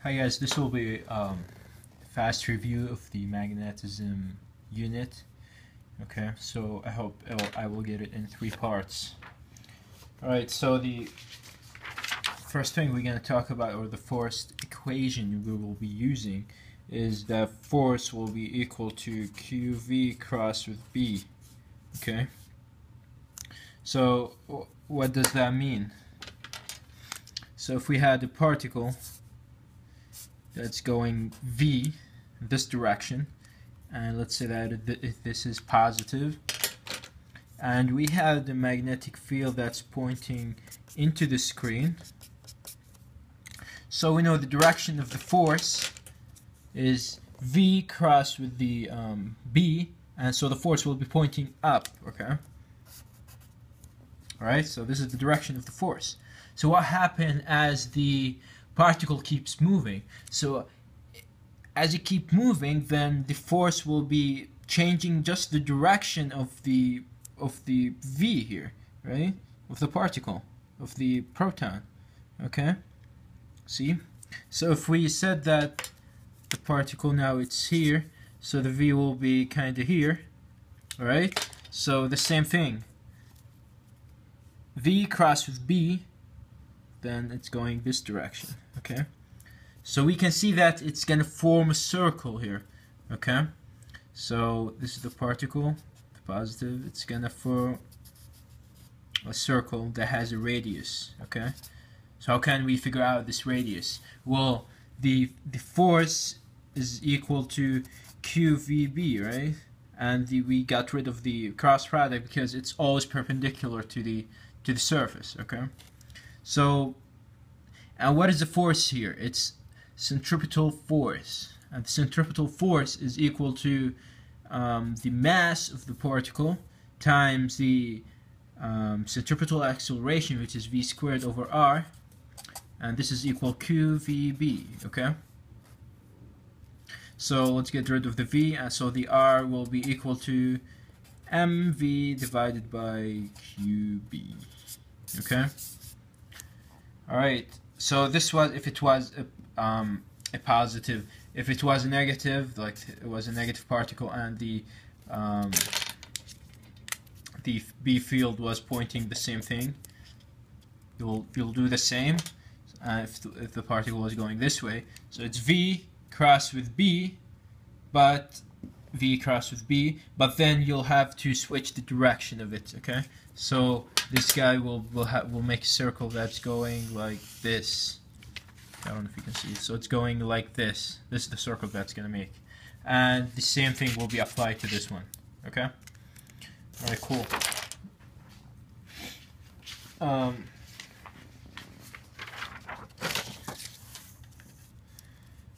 Hi guys, this will be a fast review of the magnetism unit. Okay, so I hope I will get it in 3 parts. Alright, so the first thing we're going to talk about, or the first equation we will be using, is that force will be equal to QV cross with B. Okay, so what does that mean? So if we had a particle that's going V this direction, and let's say that if this is positive, and we have the magnetic field that's pointing into the screen, so we know the direction of the force is V cross with the B, and so the force will be pointing up. Okay, alright, so this is the direction of the force. So what happens as the particle keeps moving? So as you keep moving, then the force will be changing just the direction of the V here, right? Of the particle, of the proton. Okay? See? So if we said that the particle now it's here, so the V will be kind of here, alright? So the same thing. V cross with B, then it's going this direction. Okay, so we can see that it's gonna form a circle here. Okay, so this is the particle, the positive. It's gonna form a circle that has a radius. Okay, so how can we figure out this radius? Well, the force is equal to QVB, right? And we got rid of the cross product because it's always perpendicular to the surface. Okay, so, and what is the force here? It's centripetal force, and the centripetal force is equal to the mass of the particle times the centripetal acceleration, which is v squared over r, and this is equal qvb. Okay, so let's get rid of the v, and so the r will be equal to mv divided by qb. Okay. Alright, so this was if it was a positive. If it was a negative, like it was a negative particle and the B field was pointing the same thing, you'll do the same if the particle was going this way. So it's V cross with B, but V cross with B, but then you'll have to switch the direction of it. Okay, so this guy will make a circle that's going like this. I don't know if you can see it. So it's going like this. This is the circle that's gonna make, and the same thing will be applied to this one. Okay. All right. Cool.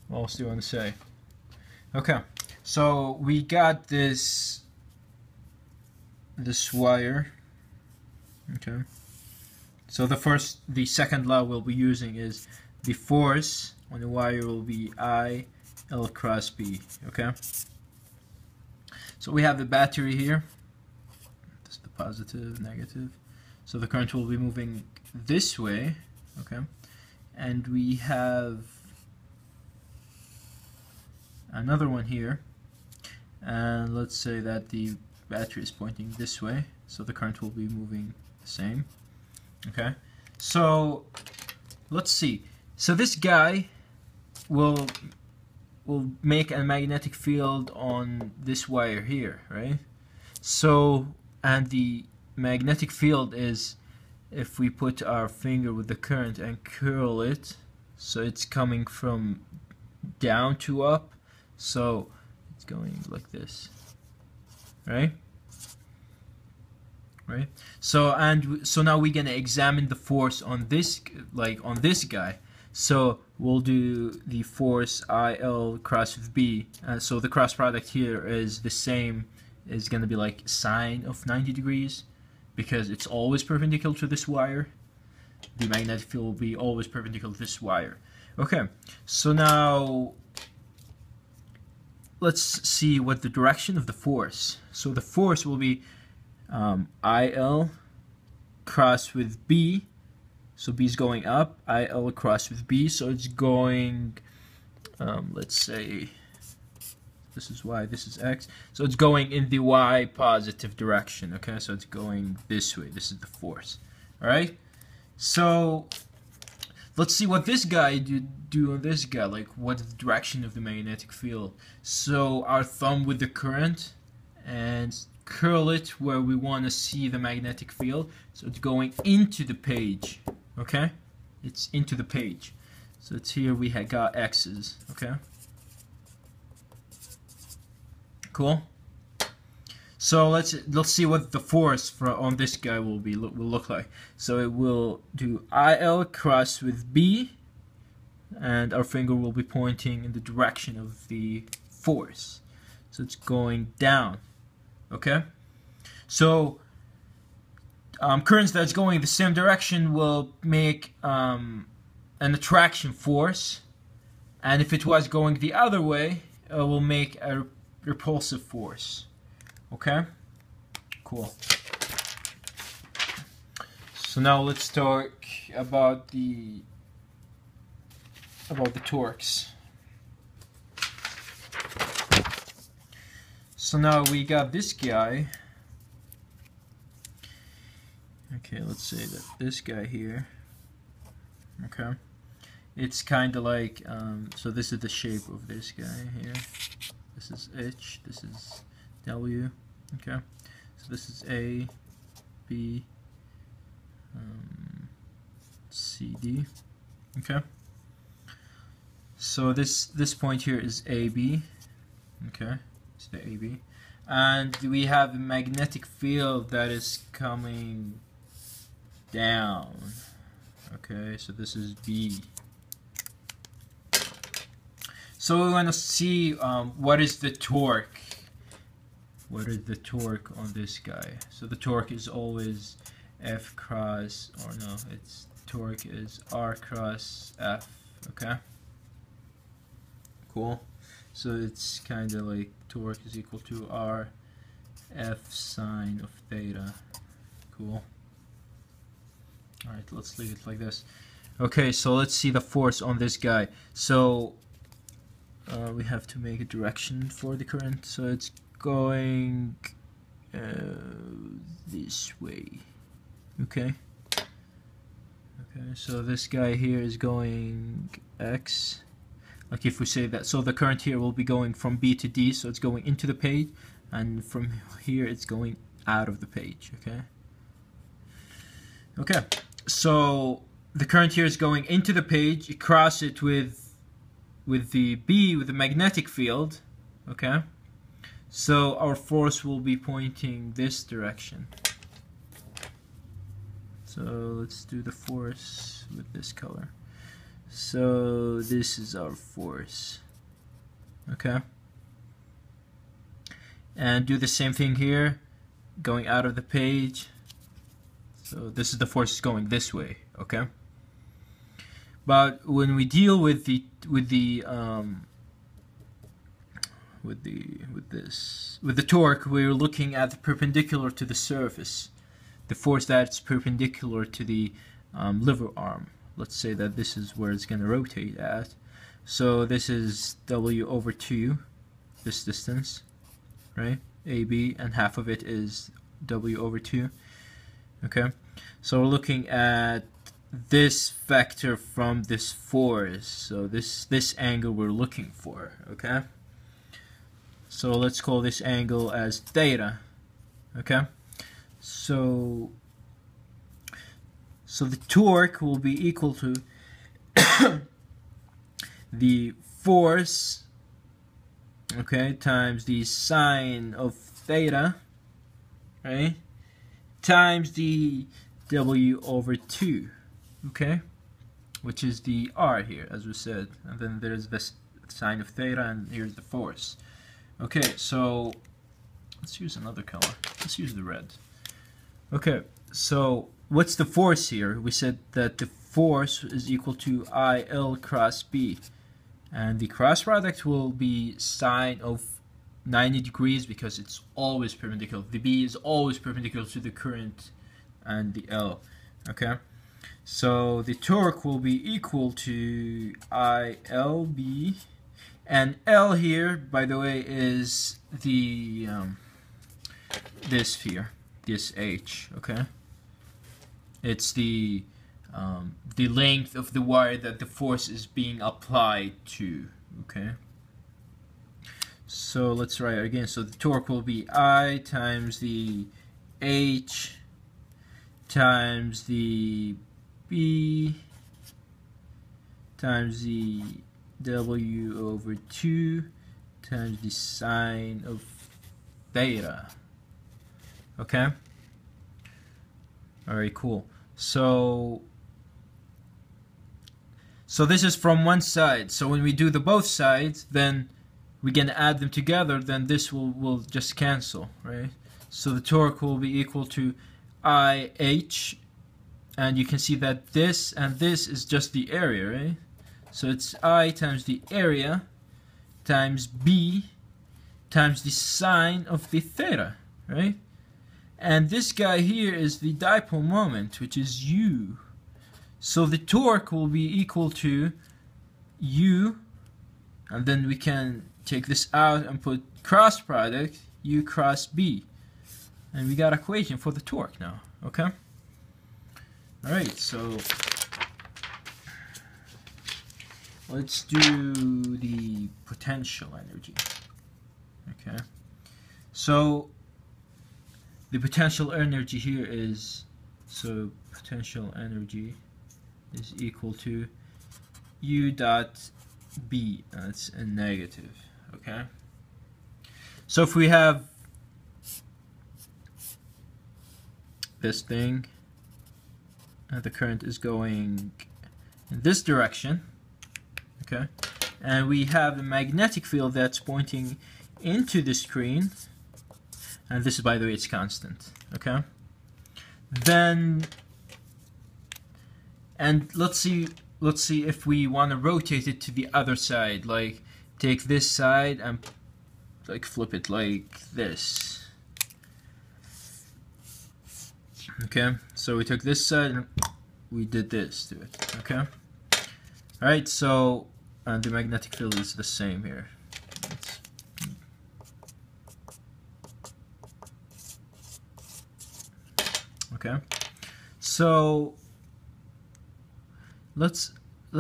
What else do you want to say? Okay. So we got this wire. Okay. So the second law we'll be using is the force on the wire will be I L cross B. Okay. So we have the battery here. This is the positive, negative. So the current will be moving this way. Okay. And we have another one here. And let's say that the battery is pointing this way, so the current will be moving the same. Okay, so let's see. So this guy will make a magnetic field on this wire here, right? So, and the magnetic field is, if we put our finger with the current and curl it, so it's coming from down to up, so it's going like this, right? Right. So now we're gonna examine the force on this, like on this guy. So we'll do the force IL cross with B. So the cross product here is the same. Is gonna be like sine of 90 degrees because it's always perpendicular to this wire. The magnetic field will be always perpendicular to this wire. Okay. So now let's see what the direction of the force. So the force will be IL cross with B, so B is going up, IL cross with B, so it's going let's say this is y, this is x, so it's going in the y positive direction. Okay, so it's going this way. This is the force. All right, so let's see what this guy do on this guy, like what is the direction of the magnetic field. So our thumb with the current and curl it where we want to see the magnetic field, so it's going into the page. Okay, it's into the page, so it's here. We had got x's. Okay, cool. So let's see what the force on this guy will look like. So it will do IL cross with B, and our finger will be pointing in the direction of the force. So it's going down. Okay. So currents that's going the same direction will make an attraction force, and if it was going the other way, it will make a repulsive force. Okay, cool. So now let's talk about the torques. So now we got this guy. Okay, let's say that this guy here. Okay, it's kind of like so this is the shape of this guy here. This is H. This is W. Okay, so this is A, B, C, D. Okay, so this point here is AB. Okay, it's the AB, and we have a magnetic field that is coming down. Okay, so this is B. So we want to see what is the torque. What is the torque on this guy? So the torque is always F cross, or no, its torque is R cross F. Okay, cool. So it's kind of like torque is equal to R F sine of theta. Cool. Alright, let's leave it like this. Okay, so let's see the force on this guy. So we have to make a direction for the current, so it's going this way. Okay. Okay, so this guy here is going X. Like if we say that, so the current here will be going from B to D, so it's going into the page, and from here it's going out of the page. Okay. Okay, so the current here is going into the page. You cross it with the B, with the magnetic field. Okay. So our force will be pointing this direction. So let's do the force with this color. So this is our force. Okay. And do the same thing here, going out of the page. So this is the force going this way. Okay. But when we deal with the torque, we're looking at the perpendicular to the surface, the force that's perpendicular to the lever arm. Let's say that this is where it's going to rotate at. So this is W over 2, this distance, right? AB, and half of it is W over 2. Okay, so we're looking at this vector from this force. So this angle we're looking for. Okay. So let's call this angle as theta. Okay. So the torque will be equal to the force, okay, times the sine of theta, right, times the W over 2, okay, which is the R here, as we said, and then there's this sine of theta, and here's the force. Okay, so let's use another color. Let's use the red. Okay, so what's the force here? We said that the force is equal to IL cross B, and the cross product will be sine of 90 degrees because it's always perpendicular. The B is always perpendicular to the current and the L. Okay, so the torque will be equal to ILB And L here, by the way, is the this sphere, this H, okay? It's the length of the wire that the force is being applied to, okay? So let's write it again. So the torque will be I times the H times the B times the W over 2 times the sine of theta. Okay? Alright, cool. So this is from one side. So when we do the both sides, then we can add them together, then this will just cancel, right? So the torque will be equal to IH, and you can see that this and this is just the area, right? So it's I times the area times B times the sine of the theta, right? And this guy here is the dipole moment, which is U. So the torque will be equal to U, and then we can take this out and put cross product U cross B, and we got equation for the torque now. Okay. All right. So let's do the potential energy. Okay. So the potential energy here is, so potential energy is equal to U dot B. That's a negative. Okay. So if we have this thing, and the current is going in this direction, okay, and we have a magnetic field that's pointing into the screen, and this is, by the way, it's constant, okay, then, and let's see if we want to rotate it to the other side, like take this side and like flip it like this. Okay, so we took this side and we did this to it. Okay, alright, so the magnetic field is the same here. Okay, so let's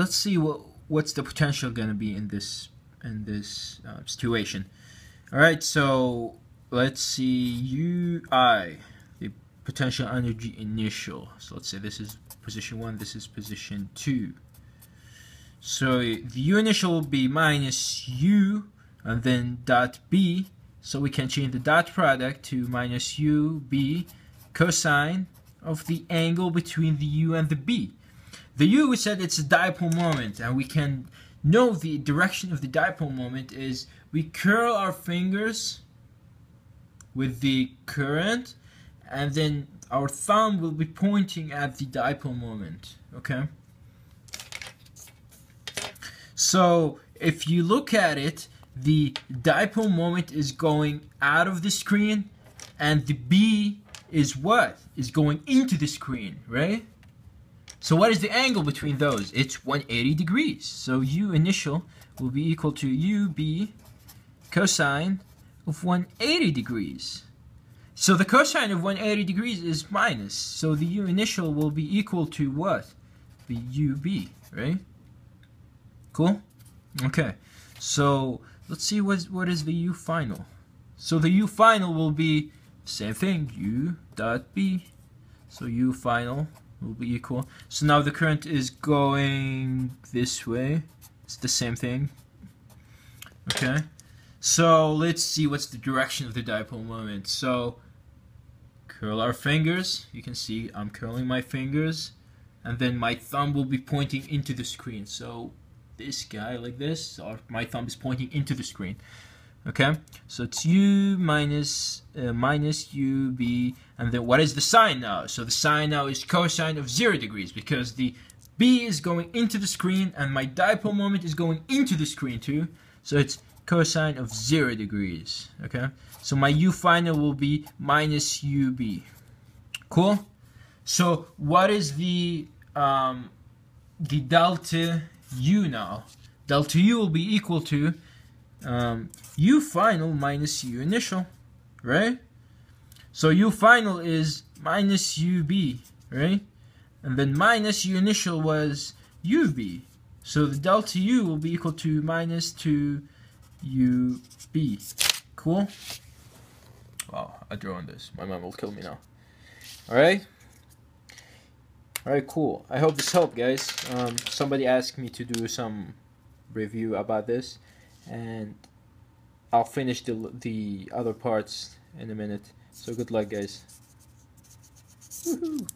see what's the potential gonna be in this situation. All right, so let's see UI, the potential energy initial. So let's say this is position 1, this is position 2. So the U initial will be minus U and then dot B. So we can change the dot product to minus UB cosine of the angle between the U and the B. The U, we said it's a dipole moment, and we can know the direction of the dipole moment is we curl our fingers with the current, and then our thumb will be pointing at the dipole moment. Okay? So if you look at it, the dipole moment is going out of the screen, and the B is what? Is going into the screen, right? So what is the angle between those? It's 180 degrees. So U initial will be equal to UB cosine of 180 degrees. So the cosine of 180 degrees is minus. So the U initial will be equal to what? The UB, right? Cool? Okay. So let's see what is the U final. So the U final will be same thing, U dot B. So U final will be equal. So now the current is going this way. It's the same thing. Okay. So let's see what's the direction of the dipole moment. So curl our fingers. You can see I'm curling my fingers, and then my thumb will be pointing into the screen. So this guy like this, or my thumb is pointing into the screen. Okay, so it's U minus UB, and then what is the sign now? So the sign now is cosine of 0 degrees, because the B is going into the screen and my dipole moment is going into the screen too. So it's cosine of 0 degrees. Okay, so my U final will be minus UB. Cool. So what is the delta U now? Delta U will be equal to U final minus U initial, right? So U final is minus UB, right? And then minus U initial was UB. So the delta U will be equal to minus 2 UB. Cool? Wow, I drew on this. My mom will kill me now. Alright? Alright, cool. I hope this helped, guys. Somebody asked me to do some review about this, and I'll finish the other parts in a minute. So good luck, guys. Woohoo!